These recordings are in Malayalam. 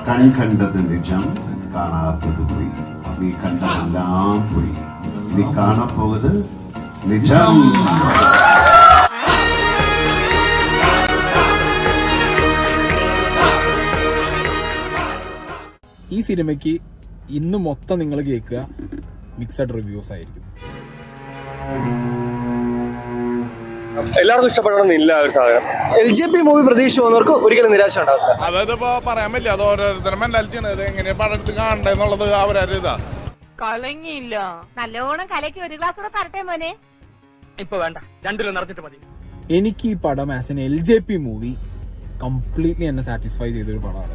കൺകണ്ടത് നിജം കാണാത്തത് പോയി നീ കണ്ടതെല്ലാം പോയി നീ കാണപ്പോകത് നിജം. ഈ സിനിമയ്ക്ക് ഇന്ന് മൊത്തം നിങ്ങൾ കേൾക്കുക മിക്സഡ് റിവ്യൂസ് ആയിരിക്കും. എല്ലാവർക്കും ഇഷ്ടപ്പെടണമെന്നില്ല ഒരു സാധനം. LJP മൂവി പ്രതീക്ഷ പോകുന്നവർക്ക് ഒരിക്കലും നിരാശ ഉണ്ടാവില്ല. അതായത് പറയാൻ പറ്റില്ല, അത് ഓരോരുത്തരുടെ മെന്റാലിറ്റിയാണ്. ഇത് എങ്ങനെ പടം എടുത്ത് കാണണ്ടെന്നുള്ളത് അവരുടെ ഇതാ. കലങ്ങിയില്ല, നല്ലോണം കലക്കി ഒരു ഗ്ലാസ് കൂടെ തരട്ടെ മോനെ. ഇപ്പൊ വേണ്ട, രണ്ടിലും നിറഞ്ഞിട്ട് മതി. എനിക്ക് ഈ പടം as an LJP movie completely എന്നെ സാറ്റിസ്ഫൈ ചെയ്തൊരു പടമാണ്.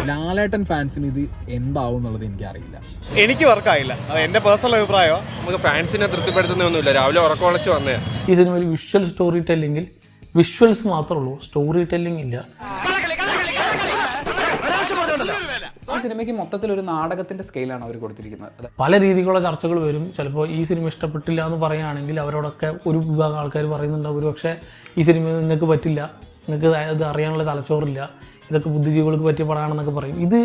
ലാലേട്ടൻ ഫാൻസിന് ഇത് എന്താവും എന്നുള്ളത് എനിക്കറിയില്ല. എനിക്ക് വർക്കായില്ല, അത് എന്റെ പേഴ്സണൽ അഭിപ്രായമാണ്. നമുക്ക് ഫാൻസിനെ തൃപ്തിപ്പെടുത്തുന്നൊന്നുമില്ല. രാവിലെ ഉറക്കം ഉളച്ച് വന്നേ. ഈ സിനിമയിൽ വിഷ്വൽ സ്റ്റോറി ടെല്ലിങ്ങിൽ വിഷ്വൽസ് മാത്രമേ ഉള്ളൂ, സ്റ്റോറി ടെല്ലിംഗ് ഇല്ല. ഈ സിനിമയ്ക്ക് മൊത്തത്തിൽ ഒരു നാടകത്തിന്റെ സ്കെയിലാണ് അവർ കൊടുത്തിരിക്കുന്നത്. പല രീതിയിലുള്ള ചർച്ചകൾ വരും. ചിലപ്പോൾ ഈ സിനിമ ഇഷ്ടപ്പെട്ടില്ല എന്ന് പറയുകയാണെങ്കിൽ അവരോടൊക്കെ ഒരു വിഭാഗം ആൾക്കാർ പറയുന്നുണ്ടാവും, ഒരു പക്ഷേ ഈ സിനിമ നിങ്ങൾക്ക് പറ്റില്ല, നിങ്ങൾക്ക് ഇത് അറിയാനുള്ള തലച്ചോറില്ല, ഇതൊക്കെ ബുദ്ധിജീവികൾക്ക് പറ്റിയ പടമാണെന്നൊക്കെ പറയും. ഇത്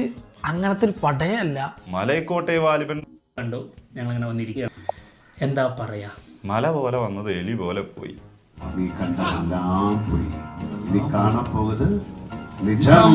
അങ്ങനത്തെ ഒരു പടയല്ല. മലയക്കോട്ടെ വാലിബൻ കണ്ടു, ഞങ്ങളിങ്ങനെ വന്നിരിക്കുകയാണ്. എന്താ പറയാ, മല പോലെ വന്നത് എലി പോലെ പോയി. നീ കണ്ടതെല്ലാം പോയി നീ കാണപ്പോകത് നിജം.